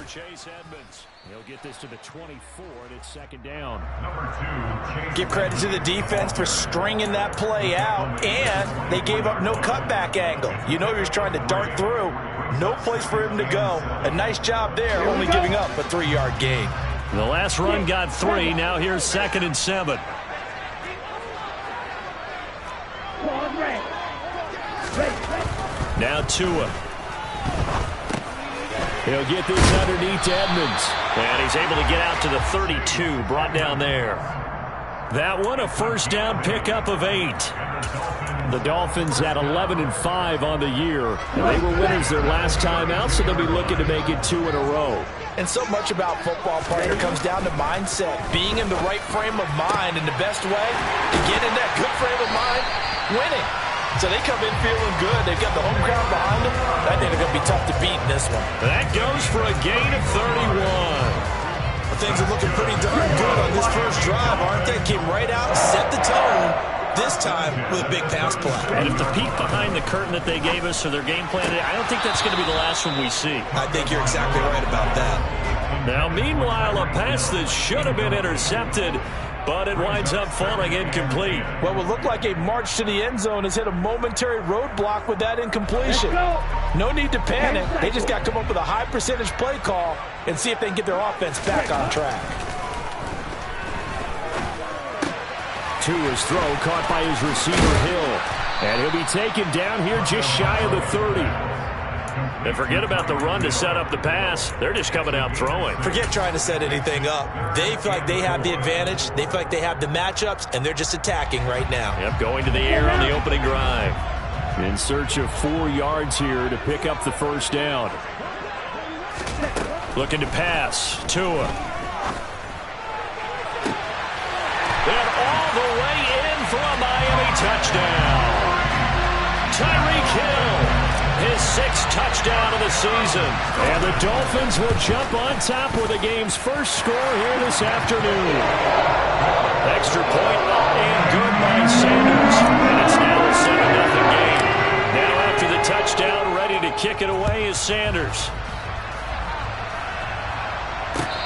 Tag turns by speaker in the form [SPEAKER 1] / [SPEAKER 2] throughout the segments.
[SPEAKER 1] Chase Edmonds. He'll get this to the 24, and it's second down.
[SPEAKER 2] Give credit to the defense for stringing that play out, and they gave up no cutback angle. You know he was trying to dart through. No place for him to go. A nice job there, only giving up a 3-yard gain.
[SPEAKER 1] The last run got 3. Now here's 2nd and 7. Now Tua. He'll get this underneath to Edmonds. And he's able to get out to the 32, brought down there. That one a first down pickup of 8. The Dolphins at 11-5 on the year. They were winners their last time out, so they'll be looking to make it 2 in a row.
[SPEAKER 2] And so much about football, partner, comes down to mindset. Being in the right frame of mind, and the best way to get in that good frame of mind, winning. So they come in feeling good. They've got the home crowd behind them. I think they're going to be tough to beat in this one.
[SPEAKER 1] That goes for a gain of 31.
[SPEAKER 2] Well, things are looking pretty darn good on this first drive, aren't they? Came right out, set the tone, this time with a big pass play.
[SPEAKER 1] And if the peek behind the curtain that they gave us for their game plan, I don't think that's going to be the last one we see.
[SPEAKER 2] I think you're exactly right about that.
[SPEAKER 1] Now, meanwhile, a pass that should have been intercepted, but it winds up falling incomplete.
[SPEAKER 2] What would look like a march to the end zone has hit a momentary roadblock with that incompletion. No need to panic. They just got to come up with a high percentage play call and see if they can get their offense back on track.
[SPEAKER 1] Tua's throw caught by his receiver, Hill. And he'll be taken down here just shy of the 30. And forget about the run to set up the pass. They're just coming out throwing.
[SPEAKER 2] Forget trying to set anything up. They feel like they have the advantage. They feel like they have the matchups, and they're just attacking right now.
[SPEAKER 1] Yep, going to the air on the opening drive. In search of 4 yards here to pick up the first down. Looking to pass. Tua. And all the way in for a Miami touchdown. Tyreek Hill. His 6th touchdown of the season. And the Dolphins will jump on top with the game's first score here this afternoon. Extra point up and good by Sanders. And it's now a 7-0 game. Now after the touchdown, ready to kick it away is Sanders.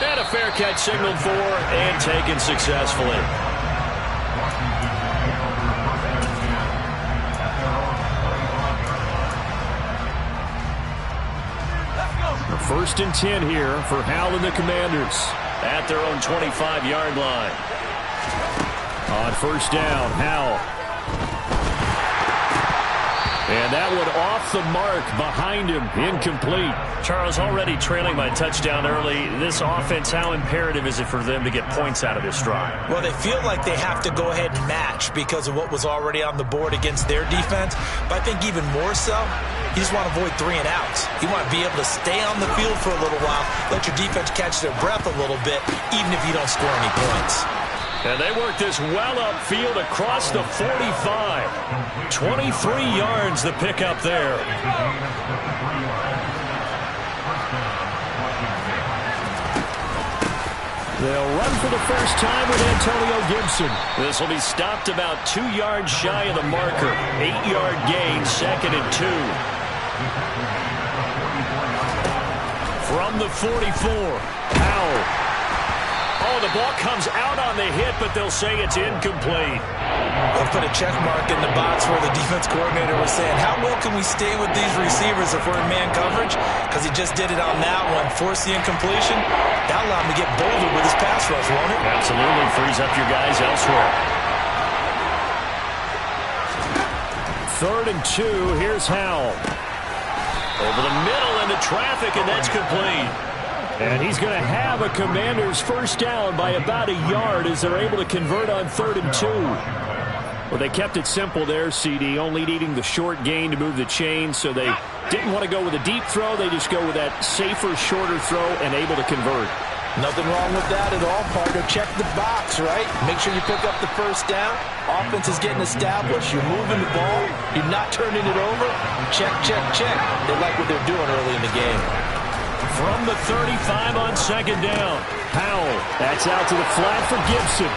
[SPEAKER 1] And a fair catch signaled for and taken successfully. First and 10 here for Howell and the Commanders at their own 25-yard line. On first down, Howell. And that one off the mark behind him, incomplete. Charles, already trailing by touchdown early. This offense, how imperative is it for them to get points out of this drive?
[SPEAKER 2] Well, they feel like they have to go ahead and match because of what was already on the board against their defense. But I think even more so, you just want to avoid 3 and outs. You want to be able to stay on the field for a little while, let your defense catch their breath a little bit, even if you don't score any points.
[SPEAKER 1] And they work this well upfield across the 45. 23 yards the pickup there. They'll run for the first time with Antonio Gibson. This will be stopped about 2 yards shy of the marker. 8-yard gain, 2nd and 2. From the 44, Howell. Oh, the ball comes out on the hit, but they'll say it's incomplete.
[SPEAKER 2] They'll put a check mark in the box where the defense coordinator was saying, how well can we stay with these receivers if we're in man coverage? Because he just did it on that one, forced the incompletion. That'll allow him to get bolder with his pass rush, won't it?
[SPEAKER 1] Absolutely, frees up your guys elsewhere. 3rd and 2, here's Howell. Over the middle into traffic, and that's complete. And he's going to have a Commander's first down by about a yard as they're able to convert on 3rd and 2. Well, they kept it simple there, CD, only needing the short gain to move the chain, so they didn't want to go with a deep throw. They just go with that safer, shorter throw and able to convert.
[SPEAKER 2] Nothing wrong with that at all, partner. Check the box, right? Make sure you pick up the first down. Offense is getting established. You're moving the ball. You're not turning it over. Check, check, check. They like what they're doing early in the game.
[SPEAKER 1] From the 35 on 2nd down, Howell. That's out to the flat for Gibson.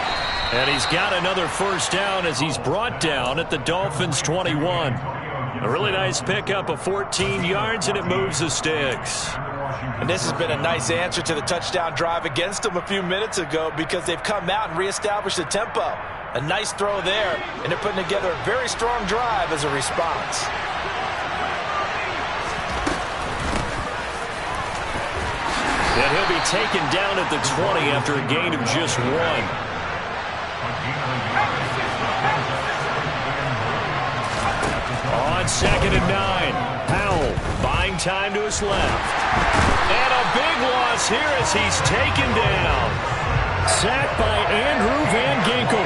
[SPEAKER 1] And he's got another first down as he's brought down at the Dolphins' 21. A really nice pickup of 14 yards, and it moves the sticks.
[SPEAKER 2] And this has been a nice answer to the touchdown drive against them a few minutes ago because they've come out and reestablished the tempo. A nice throw there, and they're putting together a very strong drive as a response.
[SPEAKER 1] And he'll be taken down at the 20 after a gain of just 1. On 2nd and 9, Powell buying time to his left. And a big loss here as he's taken down. Sacked by Andrew Van Ginkel.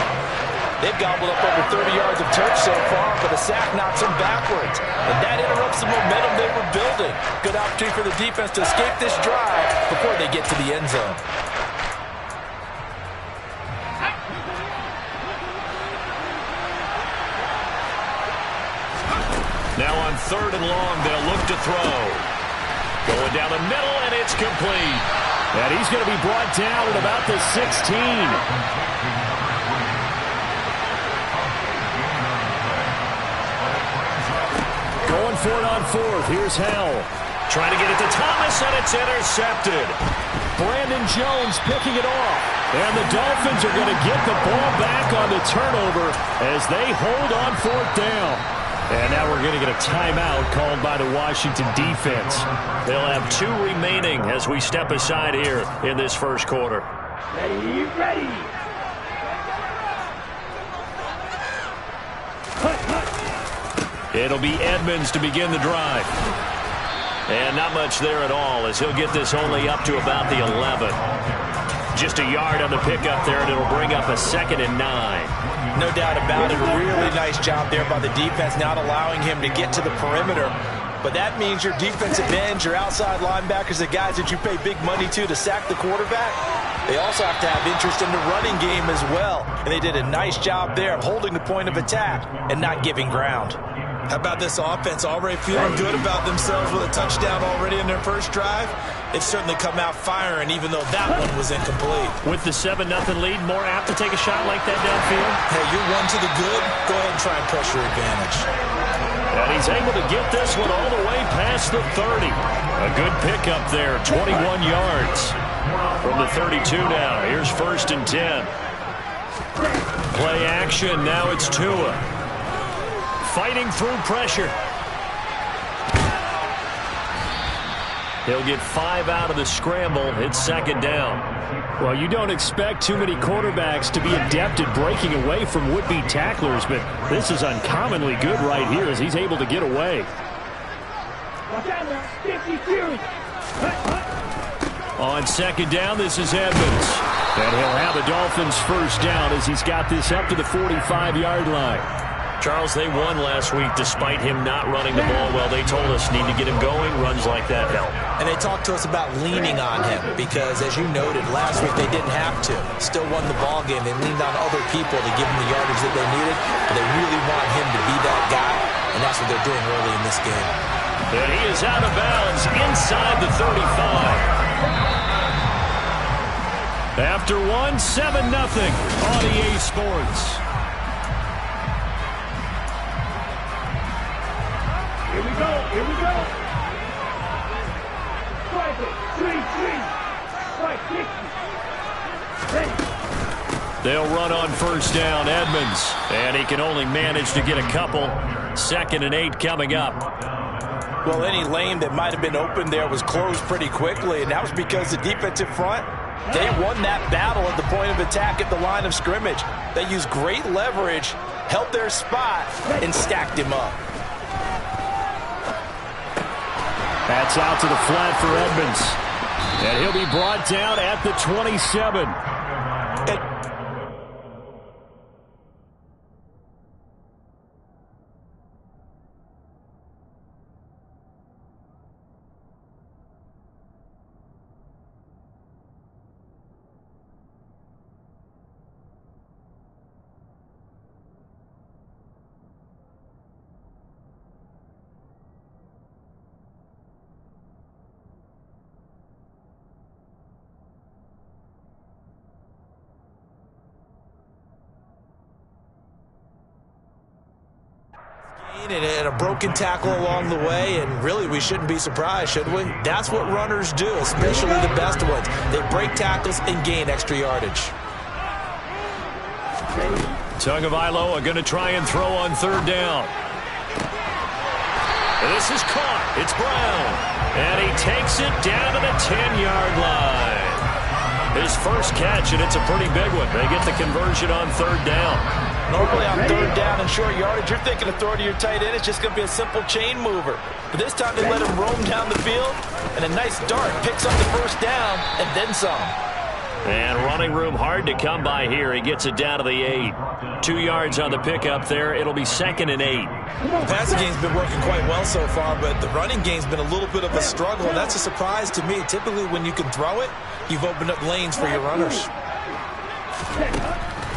[SPEAKER 2] They've gobbled up over 30 yards of turf so far, but a sack knocks them backwards. And that interrupts the momentum they were building. Good opportunity for the defense to escape this drive before they get to the end zone.
[SPEAKER 1] Now on 3rd and long, they'll look to throw. Going down the middle, and it's complete. And he's going to be brought down at about the 16. Going for it on 4th. Here's Hell. Trying to get it to Thomas, and it's intercepted. Brandon Jones picking it off. And the Dolphins are going to get the ball back on the turnover as they hold on 4th down. And now we're going to get a timeout called by the Washington defense. They'll have 2 remaining as we step aside here in this first quarter.
[SPEAKER 3] Ready.
[SPEAKER 1] It'll be Edmonds to begin the drive. And not much there at all as he'll get this only up to about the 11. Just a yard on the pickup there, and it'll bring up a 2nd and 9.
[SPEAKER 2] No doubt about it. Really nice job there by the defense, not allowing him to get to the perimeter. But that means your defensive ends, your outside linebackers, the guys that you pay big money to sack the quarterback, they also have to have interest in the running game as well. And they did a nice job there of holding the point of attack and not giving ground. How about this offense already feeling good about themselves with a touchdown already in their first drive? They've certainly come out firing, even though that one was incomplete.
[SPEAKER 1] With the 7-0 lead, more apt to take a shot like that downfield?
[SPEAKER 2] Hey, you're one to the good. Go ahead and try and press your advantage.
[SPEAKER 1] And he's able to get this one all the way past the 30. A good pickup there, 21 yards. From the 32 now, here's 1st and 10. Play action, now it's Tua. Fighting through pressure. He'll get 5 out of the scramble. It's 2nd down. Well, you don't expect too many quarterbacks to be adept at breaking away from would-be tacklers, but this is uncommonly good right here as he's able to get away. On 2nd down, this is Edmonds. And he'll have the Dolphins 1st down as he's got this up to the 45-yard line. Charles, they won last week despite him not running the ball well. They told us need to get him going. Runs like that help.
[SPEAKER 2] And they talked to us about leaning on him because, as you noted, last week they didn't have to. Still won the ball game. They leaned on other people to give them the yardage that they needed, but they really want him to be that guy, and that's what they're doing early in this game.
[SPEAKER 1] And he is out of bounds inside the 35. After 7-0 on EA Sports.
[SPEAKER 3] Here we go. Strike it. 3-3. Strike 60.
[SPEAKER 1] They'll run on 1st down, Edmonds. And he can only manage to get a couple. 2nd and 8 coming up.
[SPEAKER 2] Well, any lane that might have been open there was closed pretty quickly, and that was because the defensive front, they won that battle at the point of attack at the line of scrimmage. They used great leverage, held their spot, and stacked him up.
[SPEAKER 1] That's out to the flat for Edmonds. And he'll be brought down at the 27.
[SPEAKER 2] And a broken tackle along the way, and really we shouldn't be surprised, should we? That's what runners do, especially the best ones. They break tackles and gain extra yardage.
[SPEAKER 1] Tagovailoa going to try and throw on third down. This is caught. It's Brown. And he takes it down to the 10-yard line. His first catch, and it's a pretty big one. They get the conversion on third down.
[SPEAKER 2] Normally on third down and short yardage, you're thinking of throwing to your tight end. It's just going to be a simple chain mover. But this time they let him roam down the field, and a nice dart picks up the first down and then some.
[SPEAKER 1] And running room hard to come by here. He gets it down to the 8. 2 yards on the pickup there. It'll be 2nd and 8.
[SPEAKER 2] The passing game's been working quite well so far, but the running game's been a little bit of a struggle, and that's a surprise to me. Typically, when you can throw it, you've opened up lanes for your runners.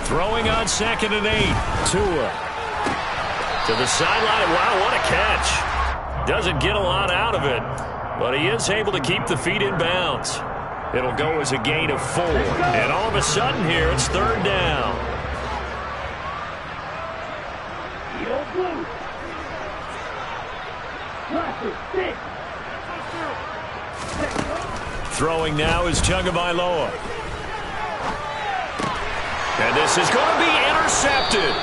[SPEAKER 1] Throwing on 2nd and 8. Tua to the sideline. Wow, what a catch. Doesn't get a lot out of it, but he is able to keep the feet in bounds. It'll go as a gain of 4. And all of a sudden here, it's third down. Throwing now is Tagovailoa. And this is going to be intercepted.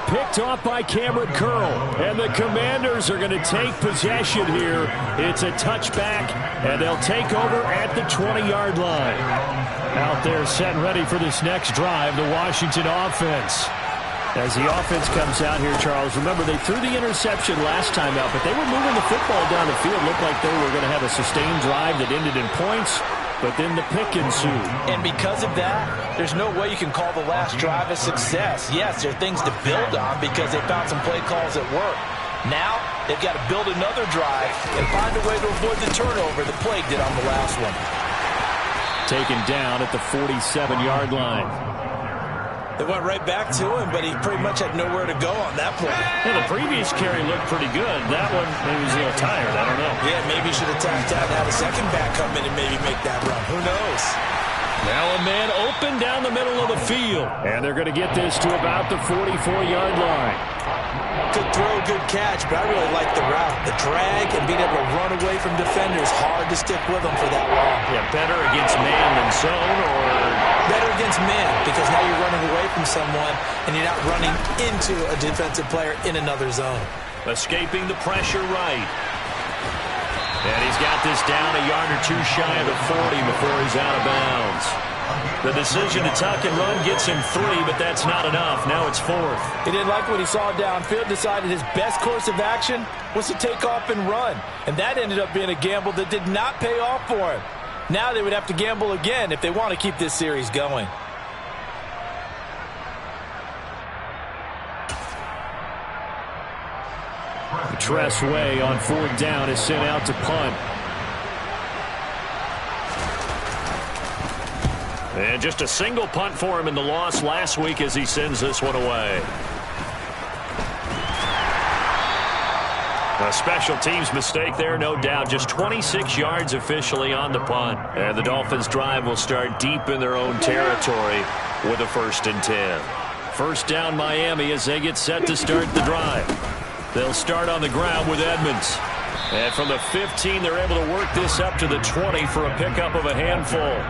[SPEAKER 1] Picked off by Cameron Curl. And the Commanders are going to take possession here. It's a touchback, and they'll take over at the 20-yard line. Out there set and ready for this next drive, the Washington offense. As the offense comes out here, Charles, remember they threw the interception last time out, but they were moving the football down the field. Looked like they were going to have a sustained drive that ended in points. But then the pick ensued.
[SPEAKER 2] And because of that, there's no way you can call the last drive a success. Yes, there are things to build on because they found some play calls that work. Now, they've got to build another drive and find a way to avoid the turnover that plagued it on the last one.
[SPEAKER 1] Taken down at the 47-yard line.
[SPEAKER 2] They went right back to him, but he pretty much had nowhere to go on that point.
[SPEAKER 1] Well, the previous carry looked pretty good. That one, he was a little tired. I don't know.
[SPEAKER 2] Yeah, maybe he should have tapped out and had a second back come in and maybe make that run. Who knows?
[SPEAKER 1] Now a man open down the middle of the field. And they're going to get this to about the 44-yard line.
[SPEAKER 2] Good throw, good catch, but I really like the route. The drag and being able to run away from defenders, hard to stick with them for that long.
[SPEAKER 1] Yeah, better against man than zone, or
[SPEAKER 2] better against man, because now you're running away from someone and you're not running into a defensive player in another zone.
[SPEAKER 1] Escaping the pressure right. And he's got this down a yard or two shy of the 40 before he's out of bounds. The decision to tuck and run gets him 3, but that's not enough. Now it's 4th.
[SPEAKER 2] He didn't like what he saw downfield, decided his best course of action was to take off and run. And that ended up being a gamble that did not pay off for him. Now they would have to gamble again if they want to keep this series going.
[SPEAKER 1] Tress Way on 4th down is sent out to punt. And just a single punt for him in the loss last week as he sends this one away. A special teams mistake there, no doubt. Just 26 yards officially on the punt. And the Dolphins' drive will start deep in their own territory with a 1st and 10. First down Miami as they get set to start the drive. They'll start on the ground with Edmonds. And from the 15, they're able to work this up to the 20 for a pickup of a handful.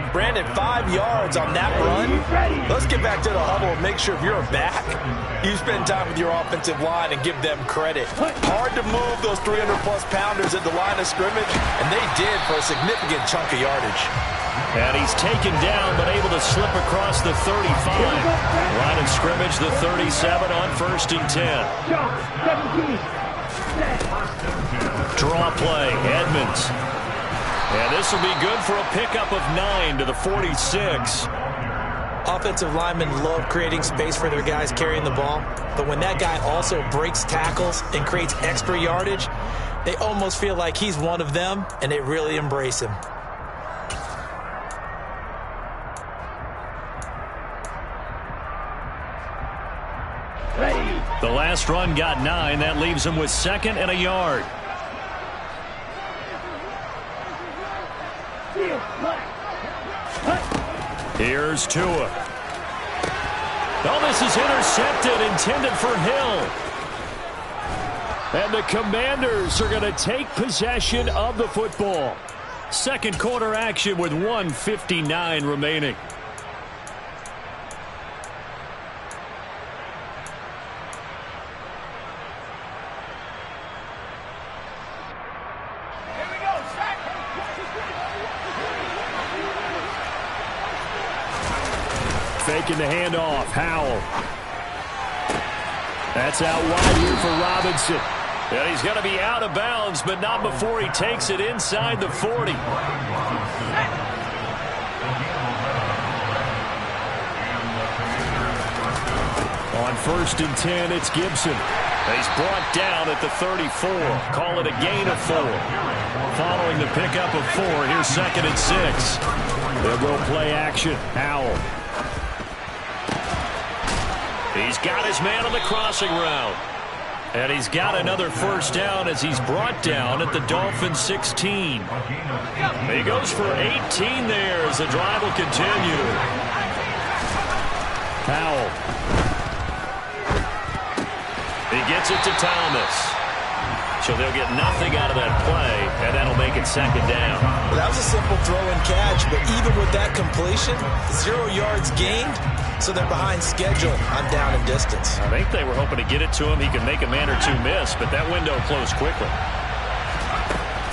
[SPEAKER 2] Brandon, 5 yards on that run. Let's get back to the huddle and make sure if you're a back, you spend time with your offensive line and give them credit. Hard to move those 300-plus pounders at the line of scrimmage, and they did for a significant chunk of yardage.
[SPEAKER 1] And he's taken down, but able to slip across the 35. Line of scrimmage, the 37 on 1st and 10. Draw play, Edmonds. And this will be good for a pickup of 9 to the 46.
[SPEAKER 2] Offensive linemen love creating space for their guys carrying the ball, but when that guy also breaks tackles and creates extra yardage, they almost feel like he's one of them, and they really embrace him.
[SPEAKER 1] The last run got 9. That leaves him with 2nd and a yard. Here's Tua. Oh, this is intercepted, intended for Hill. And the Commanders are going to take possession of the football. Second quarter action with 1:59 remaining. Faking the handoff. Howell. That's out wide here for Robinson. And he's going to be out of bounds, but not before he takes it inside the 40. On 1st and 10, it's Gibson. He's brought down at the 34. Call it a gain of 4. Following the pickup of 4, here's 2nd and 6. They'll go play action. Howell. He's got his man on the crossing route. And he's got another first down as he's brought down at the Dolphins' 16. He goes for 18 there as the drive will continue. Howell. He gets it to Thomas. So they'll get nothing out of that play, and that'll make it 2nd down.
[SPEAKER 2] Well, that was a simple throw and catch, but even with that completion, 0 yards gained, so they're behind schedule on down and distance.
[SPEAKER 1] I think they were hoping to get it to him. He could make a man or two miss, but that window closed quickly.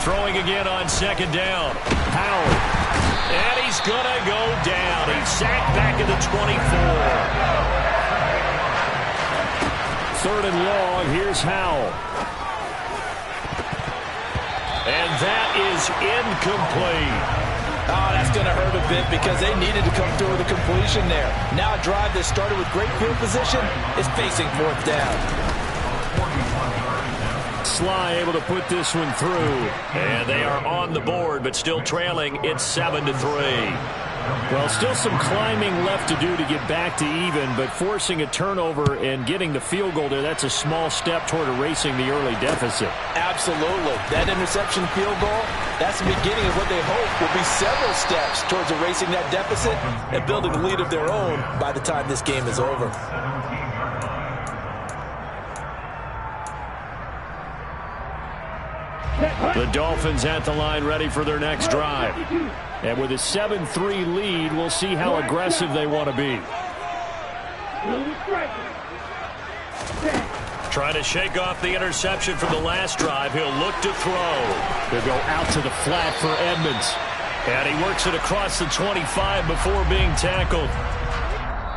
[SPEAKER 1] Throwing again on 2nd down. Howell. And he's going to go down. He's sacked back at the 24. 3rd and long. Here's Howell. And that is incomplete.
[SPEAKER 2] Oh, that's going to hurt a bit because they needed to come through with a completion there. Now a drive that started with great field position is facing 4th down.
[SPEAKER 1] Sly able to put this one through. And they are on the board, but still trailing. It's 7-3. Well, still some climbing left to do to get back to even, but forcing a turnover and getting the field goal there, that's a small step toward erasing the early deficit.
[SPEAKER 2] Absolutely. That interception field goal, that's the beginning of what they hope will be several steps towards erasing that deficit and building a lead of their own by the time this game is over.
[SPEAKER 1] The Dolphins at the line ready for their next drive. And with a 7-3 lead, we'll see how aggressive they want to be. Trying to shake off the interception from the last drive. He'll look to throw. He'll go out to the flat for Edmonds. And he works it across the 25 before being tackled.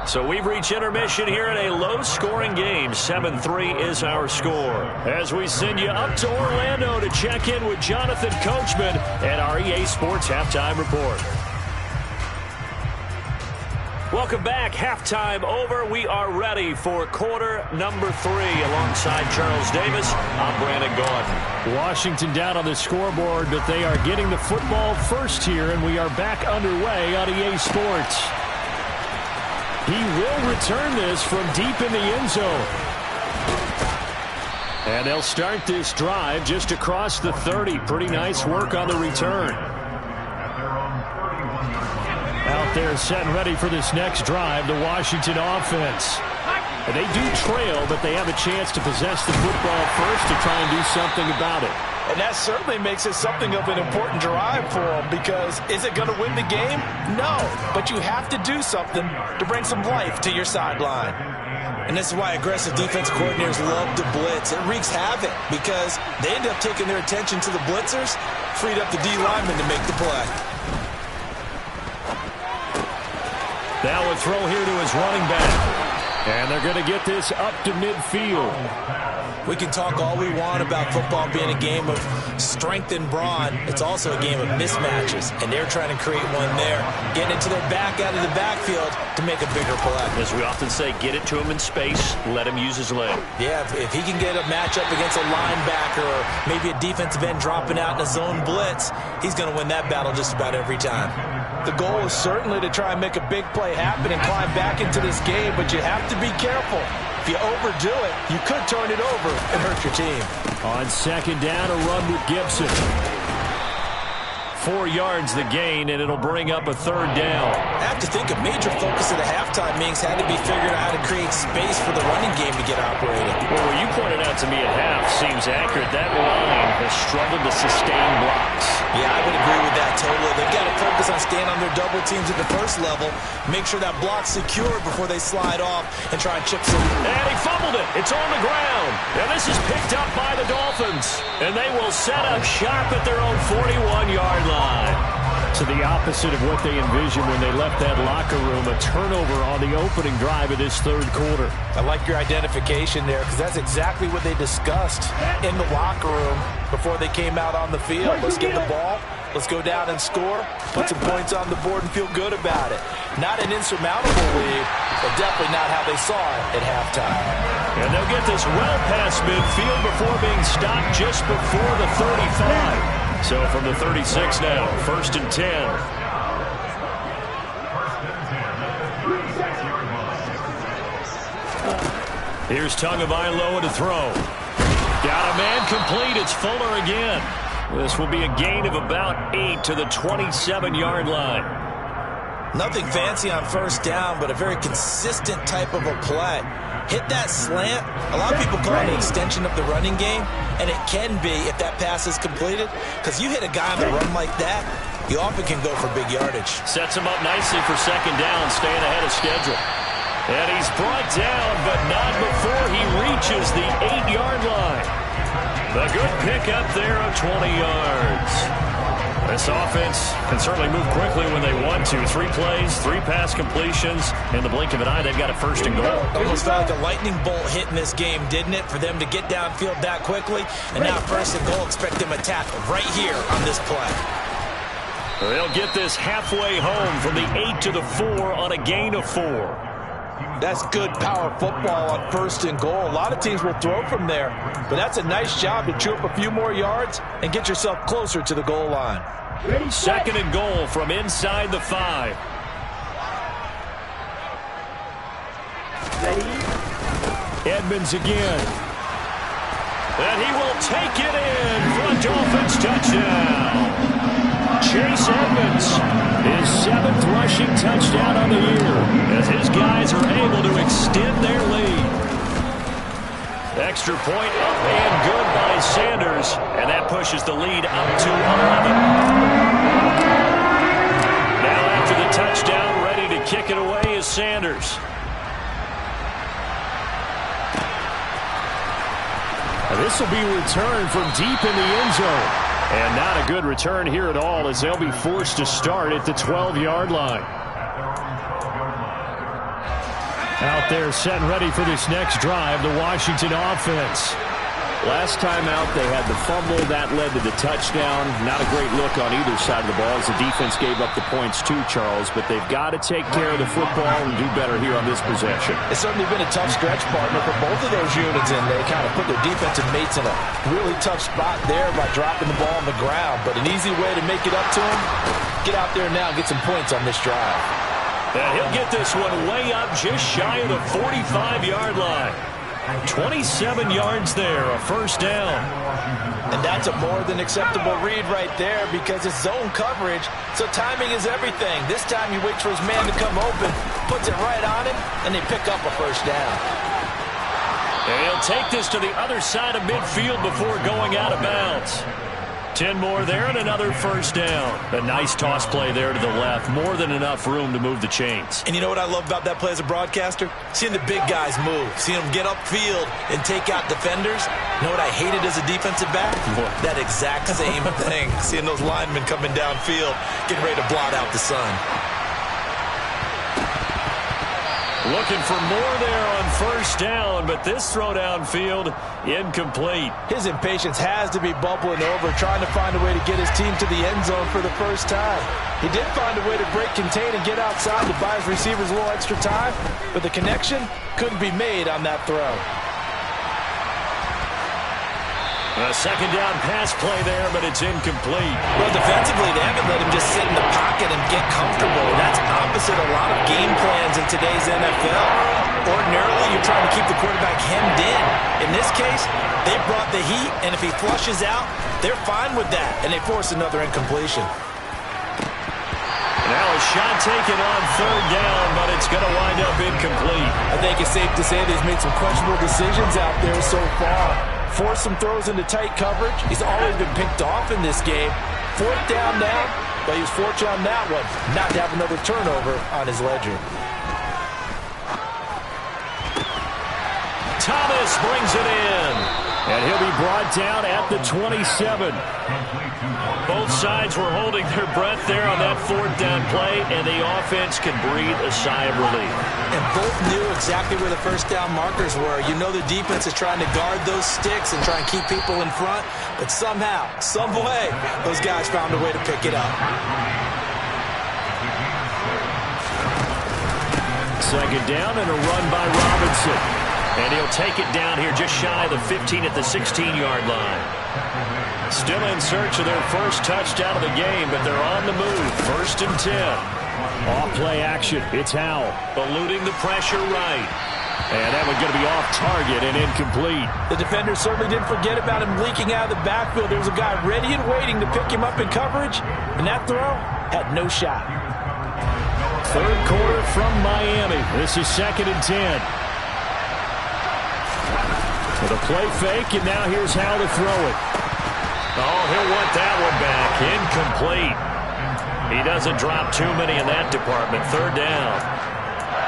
[SPEAKER 1] So we've reached intermission here in a low-scoring game. 7-3 is our score. As we send you up to Orlando to check in with Jonathan Coachman at our EA Sports Halftime Report. Welcome back. Halftime over. We are ready for quarter number 3. Alongside Charles Davis, I'm Brandon Gaudin. Washington down on the scoreboard, but they are getting the football first here, and we are back underway on EA Sports. He will return this from deep in the end zone. And they'll start this drive just across the 30. Pretty nice work on the return. Out there set and ready for this next drive, the Washington offense. And they do trail, but they have a chance to possess the football first to try and do something about it.
[SPEAKER 2] And that certainly makes it something of an important drive for them, because is it going to win the game? No, but you have to do something to bring some life to your sideline. And this is why aggressive defense coordinators love to blitz. It wreaks havoc because they end up taking their attention to the blitzers, freed up the D lineman to make the play.
[SPEAKER 1] Now a throw here to his running back. And they're going to get this up to midfield.
[SPEAKER 2] We can talk all we want about football being a game of strength and brawn. It's also a game of mismatches, and they're trying to create one there, getting it to their back out of the backfield to make a bigger play.
[SPEAKER 1] As we often say, get it to him in space, let him use his leg.
[SPEAKER 2] Yeah, if he can get a matchup against a linebacker or maybe a defensive end dropping out in a zone blitz, he's going to win that battle just about every time. The goal is certainly to try and make a big play happen and climb back into this game, but you have to be careful. If you overdo it, you could turn it over and hurt your team.
[SPEAKER 1] On 2nd down, a run with Gibson. 4 yards the gain, and it'll bring up a 3rd down.
[SPEAKER 2] I have to think a major focus of the halftime meetings had to be figuring out how to create space for the running game to get operated.
[SPEAKER 1] Well, what you pointed out to me at half seems accurate. That line has struggled to sustain blocks.
[SPEAKER 2] Yeah, I would agree with that totally. They've got to focus on staying on their double teams at the first level, make sure that block's secured before they slide off and try and chip some.
[SPEAKER 1] And he fumbled it. It's on the ground. And this is picked up by the Dolphins. And they will set up shop at their own 41-yard line. To the opposite of what they envisioned when they left that locker room, a turnover on the opening drive of this 3rd quarter.
[SPEAKER 2] I like your identification there because that's exactly what they discussed in the locker room before they came out on the field. Let's get the ball. Let's go down and score, put some points on the board, and feel good about it. Not an insurmountable lead, but definitely not how they saw it at halftime.
[SPEAKER 1] And they'll get this well past midfield before being stopped just before the 35. So from the 36 now, 1st and 10. Here's Tagovailoa to throw. Got a man complete. It's Fuller again. This will be a gain of about 8 to the 27-yard line.
[SPEAKER 2] Nothing fancy on 1st down, but a very consistent type of a play. Hit that slant. A lot of people call it an extension of the running game, and it can be if that pass is completed, because you hit a guy on the run like that, you often can go for big yardage.
[SPEAKER 1] Sets him up nicely for 2nd down, staying ahead of schedule. And he's brought down, but not before he reaches the 8-yard line. A good pickup there of 20 yards. This offense can certainly move quickly when they want to. 3 plays, 3 pass completions. In the blink of an eye, they've got a 1st and goal.
[SPEAKER 2] Almost felt like a lightning bolt hit in this game, didn't it? For them to get downfield that quickly. And now 1st and goal, expect them to attack right here on this play.
[SPEAKER 1] They'll get this halfway home from the 8 to the 4 on a gain of 4.
[SPEAKER 2] That's good power football on 1st and goal. A lot of teams will throw from there, but that's a nice job to chew up a few more yards and get yourself closer to the goal line.
[SPEAKER 1] 2nd and goal from inside the 5. Edmonds again. And he will take it in for a Dolphins touchdown. Chase Edmonds, his 7th rushing touchdown on the year, as his guys are able to extend their lead. Extra point up and good by Sanders, and that pushes the lead up to 11. Now after the touchdown, ready to kick it away is Sanders. This will be returned from deep in the end zone. And not a good return here at all, as they'll be forced to start at the 12-yard line. Out there set and ready for this next drive, the Washington offense. Last time out, they had the fumble. That led to the touchdown. Not a great look on either side of the ball as the defense gave up the points too, Charles. But they've got to take care of the football and do better here on this possession.
[SPEAKER 2] It's certainly been a tough stretch, partner, for both of those units, and they kind of put their defensive mates in a really tough spot there by dropping the ball on the ground. But an easy way to make it up to them, get out there now and get some points on this drive.
[SPEAKER 1] And he'll get this one way up just shy of the 45-yard line. 27 yards there, a 1st down.
[SPEAKER 2] And that's a more than acceptable read right there because it's zone coverage, so timing is everything. This time he waits for his man to come open, puts it right on him, and they pick up a 1st down.
[SPEAKER 1] And he'll take this to the other side of midfield before going out of bounds. 10 more there and another 1st down. A nice toss play there to the left. More than enough room to move the chains.
[SPEAKER 2] And you know what I love about that play as a broadcaster? Seeing the big guys move. Seeing them get upfield and take out defenders. You know what I hated as a defensive back?
[SPEAKER 1] What?
[SPEAKER 2] That exact same thing. Seeing those linemen coming downfield, getting ready to blot out the sun.
[SPEAKER 1] Looking for more there on 1st down, but this throw downfield, incomplete.
[SPEAKER 2] His impatience has to be bubbling over, trying to find a way to get his team to the end zone for the first time. He did find a way to break contain and get outside to buy his receivers a little extra time, but the connection couldn't be made on that throw.
[SPEAKER 1] A 2nd down pass play there, but it's incomplete.
[SPEAKER 2] Well, defensively, they haven't let him just sit in the pocket and get comfortable. That's opposite a lot of game plans in today's NFL. Ordinarily, you're trying to keep the quarterback hemmed in. In this case, they brought the heat, and if he flushes out, they're fine with that, and they force another incompletion.
[SPEAKER 1] shot taken on third down, but it's going to wind up incomplete.
[SPEAKER 2] I think it's safe to say that he's made some questionable decisions out there so far. Forced some throws into tight coverage. He's always been picked off in this game. Fourth down now, but he was fortunate on that one not to have another turnover on his ledger.
[SPEAKER 1] Thomas brings it in. And he'll be brought down at the 27. Both sides were holding their breath there on that fourth down play, and the offense can breathe a sigh of relief.
[SPEAKER 2] And both knew exactly where the first down markers were. You know the defense is trying to guard those sticks and try and keep people in front, but somehow, some way, those guys found a way to pick it up.
[SPEAKER 1] Second down and a run by Robinson. And he'll take it down here just shy of the 15 at the 16-yard line. Still in search of their first touchdown of the game, but they're on the move. First and 10. Off play action. It's Howell. Eluding the pressure right. And that one's going to be off target and incomplete.
[SPEAKER 2] The defender certainly didn't forget about him leaking out of the backfield. There was a guy ready and waiting to pick him up in coverage, and that throw had no shot.
[SPEAKER 1] Third quarter from Miami. This is second and 10. With a play fake, and now here's how to throw it. Oh, he'll want that one back. Incomplete. He doesn't drop too many in that department. Third down.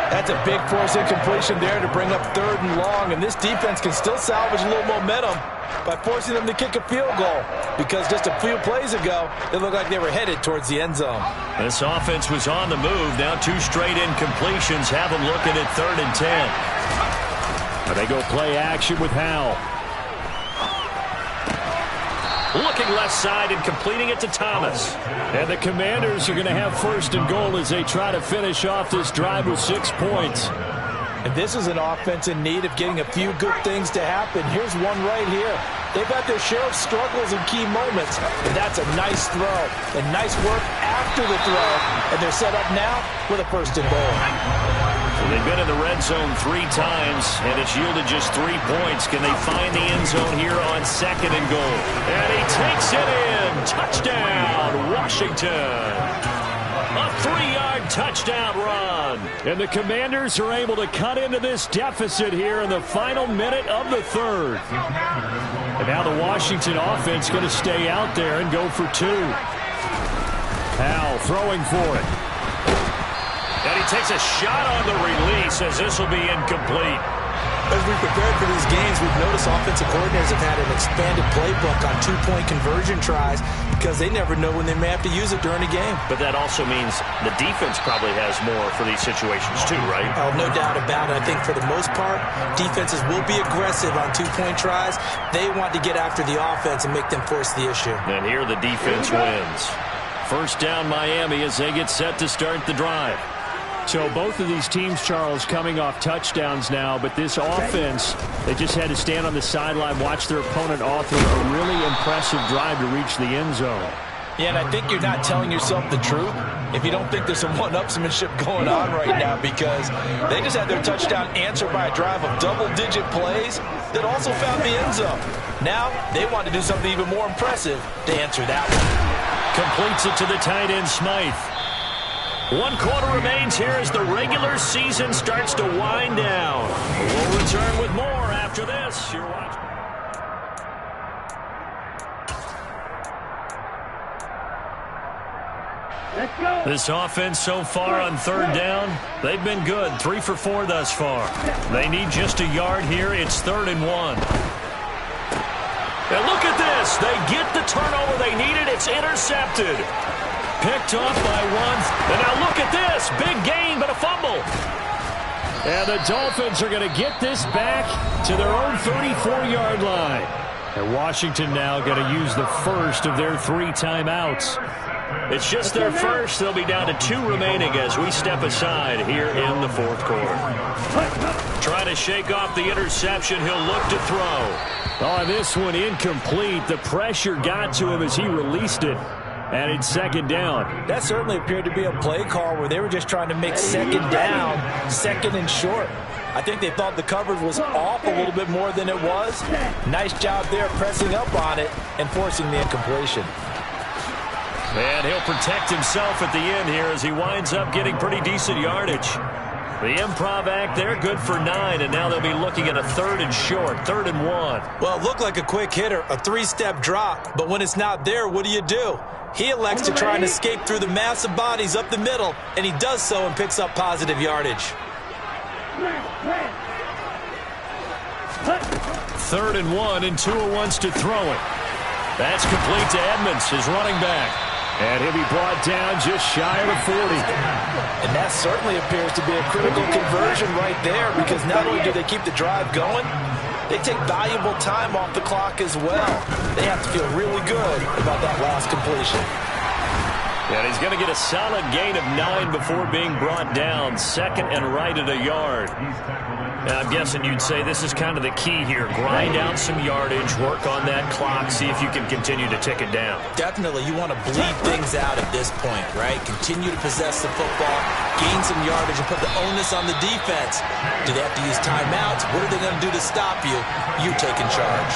[SPEAKER 2] That's a big force incompletion there to bring up third and long, and this defense can still salvage a little momentum by forcing them to kick a field goal, because just a few plays ago, they looked like they were headed towards the end zone.
[SPEAKER 1] This offense was on the move. Now two straight incompletions have them looking at third and 10. And they go play action with Howell. Looking left side and completing it to Thomas. And the Commanders are going to have first and goal as they try to finish off this drive with 6 points.
[SPEAKER 2] And this is an offense in need of getting a few good things to happen. Here's one right here. They've had their share of struggles in key moments, and that's a nice throw. And nice work after the throw. And they're set up now with a first and goal.
[SPEAKER 1] So they've been in the red zone 3 times, and it's yielded just 3 points. Can they find the end zone here on second and goal? And he takes it in. Touchdown, Washington. A 3-yard touchdown run. And the Commanders are able to cut into this deficit here in the final minute of the third. And now the Washington offense going to stay out there and go for 2. Howell throwing for it. And he takes a shot on the release as this will be incomplete.
[SPEAKER 2] As we prepared for these games, we've noticed offensive coordinators have had an expanded playbook on 2-point conversion tries because they never know when they may have to use it during a game.
[SPEAKER 1] But that also means the defense probably has more for these situations too, right?
[SPEAKER 2] Oh, no doubt about it. I think for the most part, defenses will be aggressive on 2-point tries. They want to get after the offense and make them force the issue.
[SPEAKER 1] And here the defense wins. First down Miami as they get set to start the drive. So both of these teams, Charles, coming off touchdowns now, but this offense, they just had to stand on the sideline, watch their opponent author a really impressive drive to reach the end zone.
[SPEAKER 2] Yeah, and I think you're not telling yourself the truth if you don't think there's some one-upsmanship going on right now, because they just had their touchdown answered by a drive of double-digit plays that also found the end zone. Now they want to do something even more impressive to answer that one.
[SPEAKER 1] Completes it to the tight end, Smythe. 1 quarter remains here as the regular season starts to wind down. We'll return with more after this. You're watching.
[SPEAKER 3] Let's go.
[SPEAKER 1] This offense so far on third down, they've been good. 3 for 4 thus far. They need just a yard here. It's 3rd and 1. And look at this. They get the turnover they needed. It's intercepted. Picked off by one. And now look at this. Big gain, but a fumble. And the Dolphins are going to get this back to their own 34-yard line. And Washington now going to use the first of their 3 timeouts. It's just their first. They'll be down to 2 remaining as we step aside here in the 4th quarter. Trying to shake off the interception. He'll look to throw. Oh, this one incomplete. The pressure got to him as he released it. And it's 2nd down.
[SPEAKER 2] That certainly appeared to be a play call where they were just trying to make 2nd down, 2nd and short. I think they thought the coverage was off a little bit more than it was. Nice job there pressing up on it and forcing the incompletion.
[SPEAKER 1] And he'll protect himself at the end here as he winds up getting pretty decent yardage. The improv act there, good for 9, and now they'll be looking at a 3rd and short, 3rd and 1.
[SPEAKER 2] Well, it looked like a quick hitter, a 3-step drop, but when it's not there, what do? He elects to try and escape through the mass of bodies up the middle, and he does so and picks up positive yardage.
[SPEAKER 1] 3rd and 1, and Tua wants to throw it. That's complete to Edmonds, his running back. And he'll be brought down just shy of the 40.
[SPEAKER 2] And that certainly appears to be a critical conversion right there, because not only do they keep the drive going, they take valuable time off the clock as well. They have to feel really good about that last completion.
[SPEAKER 1] And he's going to get a solid gain of 9 before being brought down. 2nd and right at a yard. Now, I'm guessing you'd say this is kind of the key here. Grind out some yardage, work on that clock, see if you can continue to tick it down.
[SPEAKER 2] Definitely, you want to bleed things out at this point, right? Continue to possess the football, gain some yardage, and put the onus on the defense. Do they have to use timeouts? What are they going to do to stop you? You take in charge.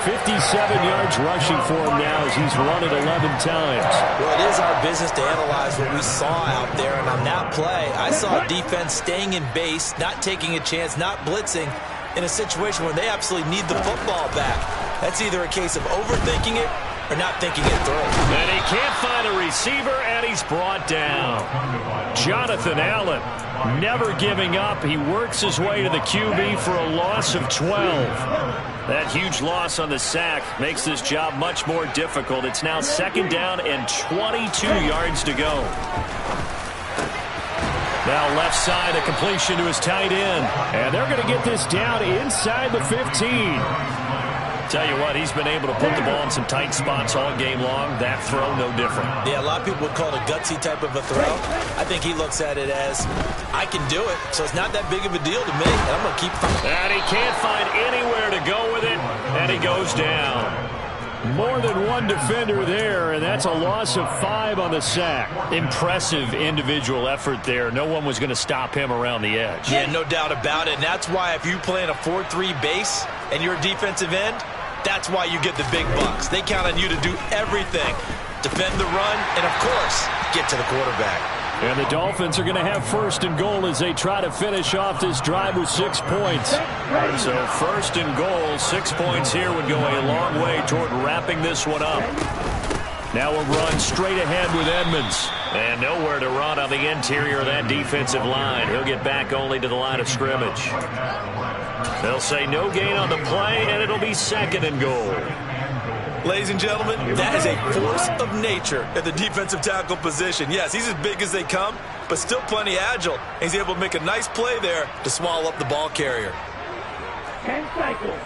[SPEAKER 1] 57 yards rushing for him now as he's run it 11 times.
[SPEAKER 2] Well, it is our business to analyze what we saw out there, and on that play, I saw a defense staying in base, not taking a chance, not blitzing, in a situation where they absolutely need the football back. That's either a case of overthinking it or not thinking it through.
[SPEAKER 1] And he can't find a receiver, and he's brought down. Jonathan Allen, never giving up. He works his way to the QB for a loss of 12. That huge loss on the sack makes this job much more difficult. It's now 2nd down and 22 yards to go. Now left side, a completion to his tight end. And they're going to get this down inside the 15. Tell you what, he's been able to put the ball in some tight spots all game long. That throw, no different.
[SPEAKER 2] Yeah, a lot of people would call it a gutsy type of a throw. I think he looks at it as, I can do it, so it's not that big of a deal to me, and I'm going to keep fighting.
[SPEAKER 1] And he can't find anywhere to go with it, and he goes down. More than one defender there, and that's a loss of 5 on the sack. Impressive individual effort there. No one was going to stop him around the edge.
[SPEAKER 2] Yeah, no doubt about it, and that's why if you play in a 4-3 base and you're a defensive end, that's why you get the big bucks. They count on you to do everything. Defend the run, and of course, get to the quarterback.
[SPEAKER 1] And the Dolphins are going to have 1st and goal as they try to finish off this drive with 6 points. So 1st and goal, 6 points here would go a long way toward wrapping this one up. Now a run straight ahead with Edmonds. And nowhere to run on the interior of that defensive line. He'll get back only to the line of scrimmage. They'll say no gain on the play, and it'll be 2nd and goal.
[SPEAKER 2] Ladies and gentlemen, that is a force of nature at the defensive tackle position. Yes, he's as big as they come, but still plenty agile. He's able to make a nice play there to swallow up the ball carrier.
[SPEAKER 3] 10 cycles.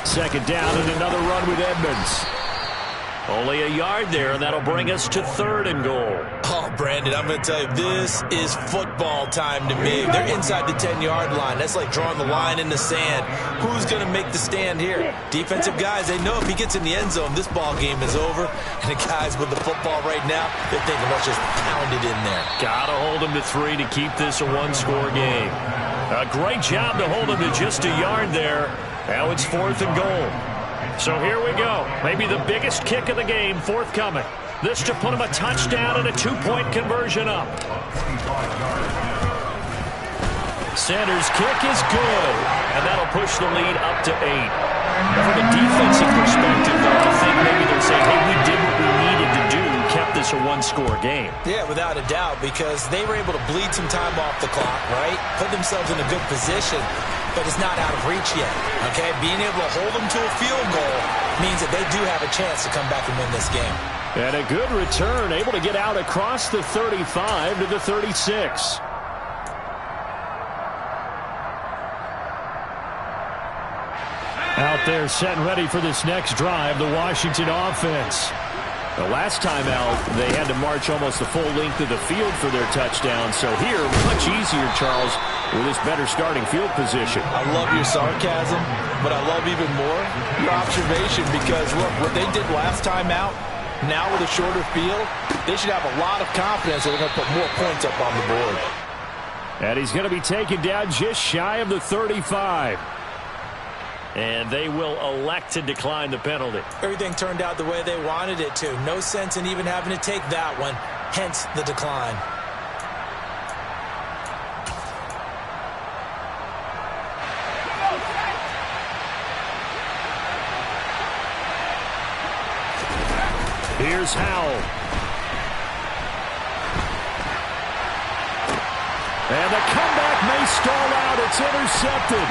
[SPEAKER 1] 2nd down and another run with Edmonds. Only a yard there, and that'll bring us to 3rd and goal.
[SPEAKER 2] Oh, Brandon, I'm going to tell you, this is football time to me. They're inside the 10-yard line. That's like drawing the line in the sand. Who's going to make the stand here? Defensive guys, they know if he gets in the end zone, this ball game is over. And the guys with the football right now, they're thinking, let's just pound it in there.
[SPEAKER 1] Got to hold him to 3 to keep this a one-score game. A great job to hold him to just a yard there. Now it's 4th and goal. So here we go. Maybe the biggest kick of the game forthcoming. This to put him a touchdown and a 2-point conversion up. Sanders' kick is good, and that'll push the lead up to 8. From a defensive perspective, though, I think maybe they're saying, hey, we did what we needed to do, kept this a one-score game.
[SPEAKER 2] Yeah, without a doubt, because they were able to bleed some time off the clock, right? Put themselves in a good position, but it's not out of reach yet, okay? Being able to hold them to a field goal means that they do have a chance to come back and win this game.
[SPEAKER 1] And a good return, able to get out across the 35 to the 36. Out there set and ready for this next drive, the Washington offense. The last time out, they had to march almost the full length of the field for their touchdown. So here, much easier, Charles, with this better starting field position.
[SPEAKER 2] I love your sarcasm, but I love even more your observation because, look, what they did last time out, now with a shorter field, they should have a lot of confidence that they're going to put more points up on the board.
[SPEAKER 1] And he's going to be taken down just shy of the 35. And they will elect to decline the penalty.
[SPEAKER 2] Everything turned out the way they wanted it to. No sense in even having to take that one, hence the decline.
[SPEAKER 1] Here's Howell. And the comeback may stall out. It's intercepted.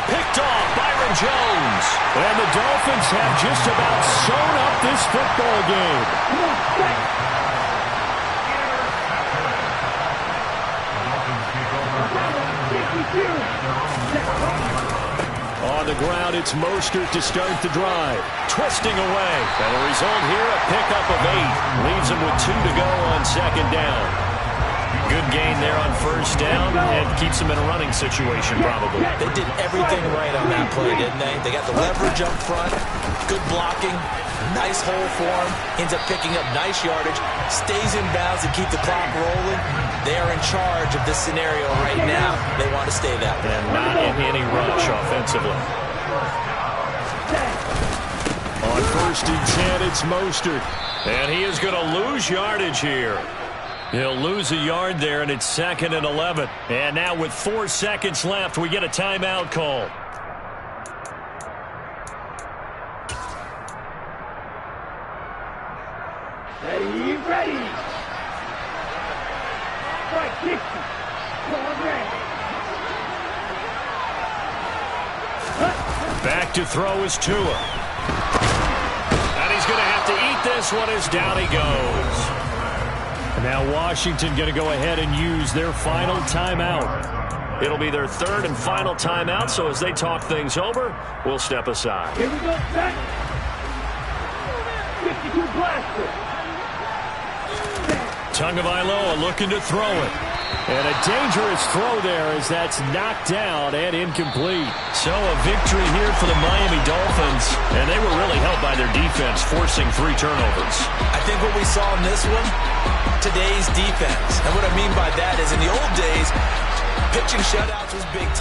[SPEAKER 1] Picked off Byron Jones. And the Dolphins have just about sewn up this football game. On the ground, it's Mostert to start the drive. Twisting away. And the result here, a pickup of 8. Leaves him with 2 to go on second down. Good gain there on first down and keeps him in a running situation probably.
[SPEAKER 2] They did everything right on that play, didn't they? They got the leverage up front, good blocking, nice hole for him, ends up picking up nice yardage, stays in bounds to keep the clock rolling. They are in charge of this scenario right now. They want to stay that way.
[SPEAKER 1] And not in any rush offensively. On first and 10, it's Mostert. And he is going to lose yardage here. He'll lose a yard there, and it's 2nd and 11. And now with 4 seconds left, we get a timeout call.
[SPEAKER 3] Ready. Right, 60.
[SPEAKER 1] Back to throw is Tua. And he's going to have to eat this one as down he goes. Now Washington going to go ahead and use their final timeout. It'll be their 3rd and final timeout, so as they talk things over, we'll step aside.
[SPEAKER 3] Here we go, set. 52 blaster.
[SPEAKER 1] Tagovailoa looking to throw it. And a dangerous throw there as that's knocked down and incomplete. So a victory here for the Miami Dolphins. And they were really helped by their defense, forcing 3 turnovers.
[SPEAKER 2] I think what we saw in this one, today's defense. And what I mean by that is in the old days, pitching shutouts was big time.